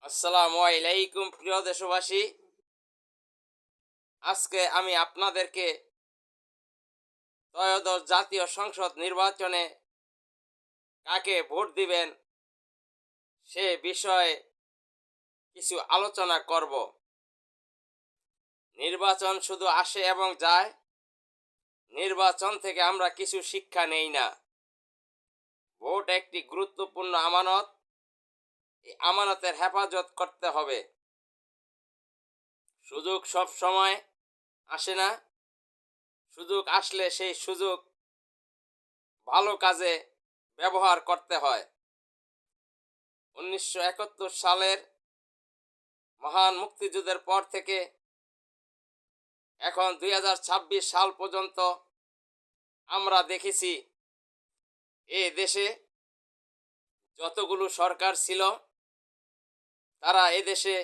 আসসালামু আলাইকুম প্রিয় দেশবাসী। আজকে আমি আপনাদেরকে ত্রয়োদশ জাতীয় সংসদ নির্বাচনে কাকে ভোট দিবেন সে বিষয়ে কিছু আলোচনা করব। নির্বাচন শুধু আসে এবং যায়, নির্বাচন থেকে আমরা কিছু শিক্ষা নেই না। ভোট একটি গুরুত্বপূর্ণ আমানত, এই আমানতের হেফাজত করতে হবে। সুযোগ সব সময় আসে না, সুযোগ আসলে সেই সুযোগ ভালো কাজে ব্যবহার করতে হয়। 1971 সালের মহান মুক্তিযুদ্ধের পর থেকে এখন 2026 সাল পর্যন্ত আমরা দেখেছি এ দেশে যতগুলো সরকার ছিল তারা এদেশে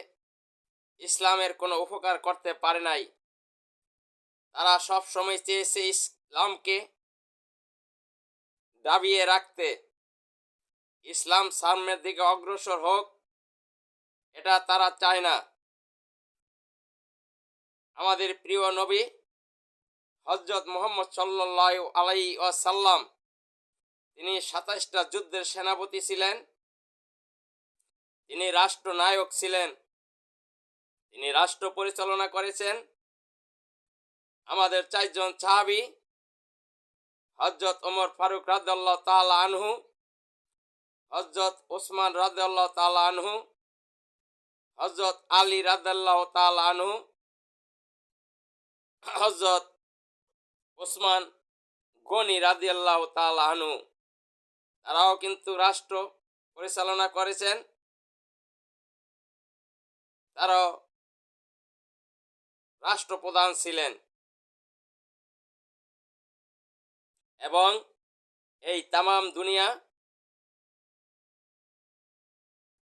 ইসলামের কোনো উপকার করতে পারে নাই। তারা সব সময় চেয়েছে ইসলামকে দাবিয়ে রাখতে, ইসলাম সামনের দিকে অগ্রসর হোক, এটা তারা চায় না। আমাদের প্রিয় নবী হযরত মুহাম্মদ সাল্লাল্লাহু আলাইহি ওয়াসাল্লাম তিনি 27টা যুদ্ধের সেনাপতি ছিলেন, তিনি রাষ্ট্রনায়ক ছিলেন, তিনি রাষ্ট্র পরিচালনা করেছেন। আমাদের 4জন সাহাবী হযরত ওমর ফারুক রাদিয়াল্লাহু তাআলা আনহু, হযরত ওসমান রাদিয়াল্লাহু তাআলা আনহু, হযরত আলী রাদিয়াল্লাহু তাআলা আনহু, হযরত ওসমান গনি রাদিয়াল্লাহু তাআলা আনহু, তারাও কিন্তু রাষ্ট্র পরিচালনা করেছেন। তারাও রাষ্ট্রপ্রধান ছিলেন এবং এই তামাম দুনিয়া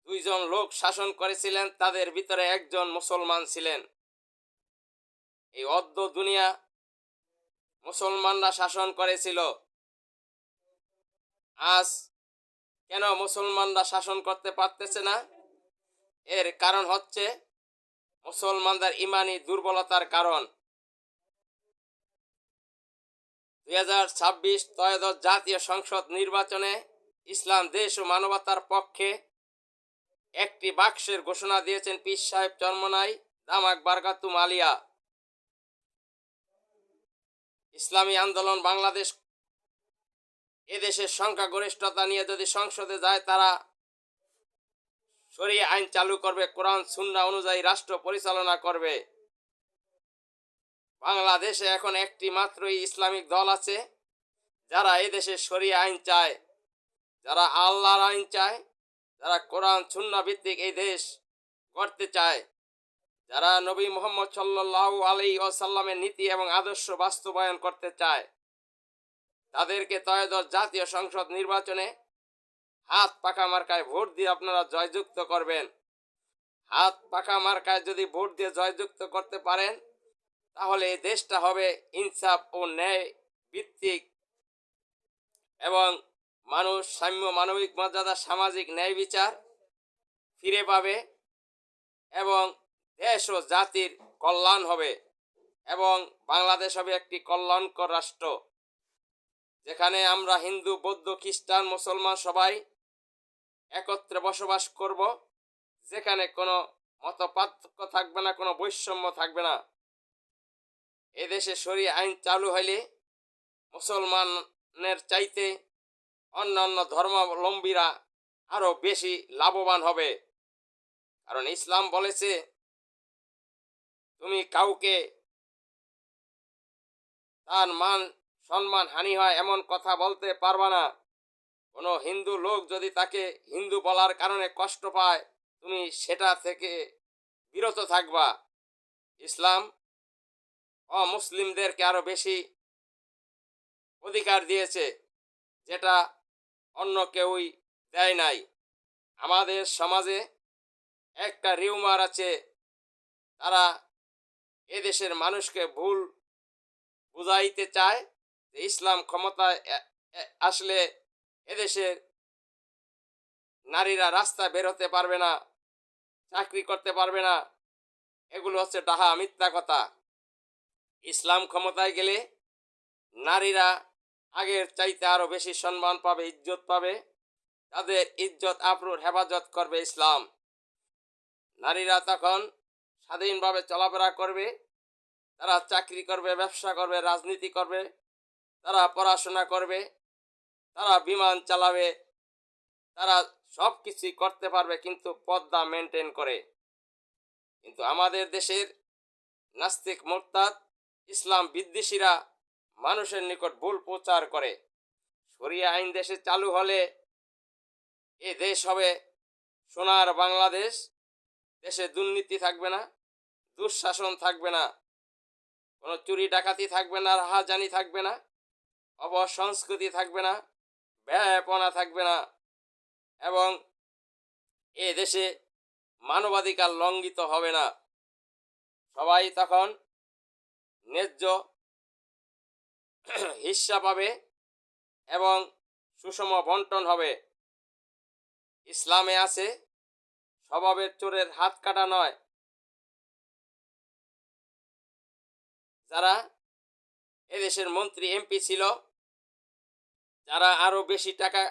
দুইজন লোক শাসন করেছিলেন, তাদের ভিতরে একজন মুসলমান ছিলেন। এই অর্ধ দুনিয়া মুসলমানরা শাসন করেছিল। আজ কেন মুসলমানরা শাসন করতে পারতেছে না? এর কারণ হচ্ছে মুসলমানদের ইমানি দুর্বলতার কারণ। 2026 ত্রয়োদশ জাতীয় সংসদ নির্বাচনে ইসলাম দেশ ও মানবতার পক্ষে একটি বাক্সের ঘোষণা দিয়েছেন পীর সাহেব চরমনাই দামাক বারকাতুম আলিয়া। ইসলামী আন্দোলন বাংলাদেশ এদেশের সংখ্যাগরিষ্ঠতা নিয়ে যদি সংসদে যায়, তারা শরিয়া আইন চালু করবে, কোরআন সুন্নাহ অনুযায়ী রাষ্ট্র পরিচালনা করবে। বাংলাদেশে এখন একটি মাত্রই ইসলামিক দল আছে যারা এদেশে শরিয়া আইন চায়, যারা আল্লাহর আইন চায়, যারা কোরআন সুন্নাহ ভিত্তিক এই দেশ গড়তে চায়, যারা নবী মুহাম্মদ সাল্লাল্লাহু আলাইহি ওয়াসাল্লামের নীতি এবং আদর্শ বাস্তবায়ন করতে চায়। তাদেরকে ত্রয়োদশ জাতীয় সংসদ নির্বাচনে হাত পাখা মার্কায় ভোট দিয়ে আপনারা জয়যুক্ত করবেন। হাত পাখা মার্কায় যদি ভোট দিয়ে জয়যুক্ত করতে পারেন, তাহলে এই দেশটা হবে ইনসাফ ও ন্যায় ভিত্তিক এবং মানুষ সাম্য, মানবিক মর্যাদা, সামাজিক ন্যায় বিচার ফিরে পাবে এবং দেশ ও জাতির কল্যাণ হবে এবং বাংলাদেশ হবে একটি কল্যাণকর রাষ্ট্র, যেখানে আমরা হিন্দু, বৌদ্ধ, খ্রিস্টান, মুসলমান সবাই একত্রে বসবাস করব, যেখানে কোনো মত পার্থক্য থাকবে না, কোনো বৈষম্য থাকবে না। এদেশে শরিয়া আইন চালু হইলে মুসলমানের চাইতে অন্যান্য ধর্মাবলম্বীরা আরো বেশি লাভবান হবে। কারণ ইসলাম বলেছে তুমি কাউকে তার মান সম্মান হানি হয় এমন কথা বলতে পারবা না। কোনো হিন্দু লোক যদি তাকে হিন্দু বলার কারণে কষ্ট পায়, তুমি সেটা থেকে বিরত থাকবা। ইসলাম অমুসলিমদেরকে আরো বেশি অধিকার দিয়েছে, যেটা অন্য কেউই দেয় নাই। আমাদের সমাজে একটা রিউমার আছে, তারা এদেশের মানুষকে ভুল বুঝাইতে চায় যে ইসলাম ক্ষমতায় আসলে এদেশের নারীরা রাস্তায় বের হতে পারবে না, চাকরি করতে পারবে না, এগুলো হচ্ছে ডাহা মিথ্যা কথা। ইসলাম ক্ষমতায় গেলে নারীরা আগের চাইতে আরো বেশি সম্মান পাবে, ইজ্জত পাবে। তাদের ইজ্জত আবরুর হেফাজত করবে ইসলাম। নারীরা তখন স্বাধীনভাবে চলাফেরা করবে, তারা চাকরি করবে, ব্যবসা করবে, রাজনীতি করবে, তারা পড়াশোনা করবে, তারা বিমান চালাবে, তারা সব কিছুই করতে পারবে, কিন্তু পর্দা মেনটেন করে। কিন্তু আমাদের দেশের নাস্তিক মোরতাদ ইসলাম বিদ্বেষীরা মানুষের নিকট ভুল প্রচার করে। শরিয়া আইন দেশে চালু হলে এ দেশ হবে সোনার বাংলাদেশ। দেশে দুর্নীতি থাকবে না, দুঃশাসন থাকবে না, কোনো চুরি ডাকাতি থাকবে না, রাহাজানি থাকবে না, অপসংস্কৃতি থাকবে না, ব্যয়পনা থাকবে না, এবং এ দেশে মানবাধিকার লঙ্ঘিত হবে না। সবাই তখন ন্যায্য হিস্সা পাবে এবং সুষম বন্টন হবে। ইসলামে আছে স্বভাবের চোরের হাত কাটা নয়। যারা এদেশের মন্ত্রী এমপি ছিল, যারা আরো বেশি টাকা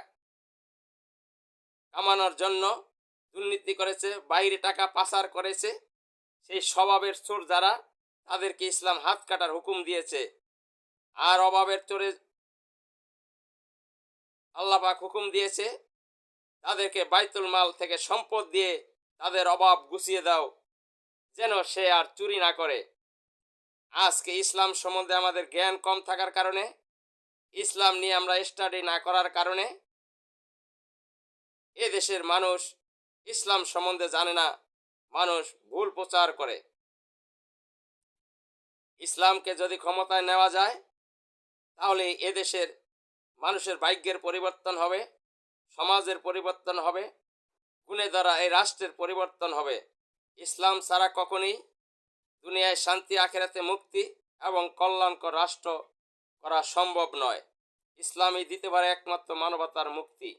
কামানোর জন্য দুর্নীতি করেছে, বাইরে টাকা পাচার করেছে, সেই স্বভাবের চোর যারা, তাদেরকে ইসলাম হাত কাটার হুকুম দিয়েছে। আর অভাবের চোরে আল্লাহ পাক হুকুম দিয়েছে তাদেরকে বাইতুল মাল থেকে সম্পদ দিয়ে তাদের অভাব গুছিয়ে দাও, যেন সে আর চুরি না করে। আজকে ইসলাম সম্বন্ধে আমাদের জ্ঞান কম থাকার কারণে, ইসলাম নিয়ে আমরা স্টাডি না করার কারণে এ দেশের মানুষ ইসলাম সম্বন্ধে জানে না, মানুষ ভুল প্রচার করে। ইসলামকে যদি ক্ষমতায় নেওয়া যায়, তাহলে এদেশের মানুষের ভাগ্যের পরিবর্তন হবে, সমাজের পরিবর্তন হবে, গুণে দ্বারা এই রাষ্ট্রের পরিবর্তন হবে। ইসলাম ছাড়া কখনই দুনিয়ায় শান্তি, আখেরাতে মুক্তি এবং কল্যাণকর রাষ্ট্র করা সম্ভব নয়। ইসলামই দিতে পারে একমাত্র মানবতার মুক্তি।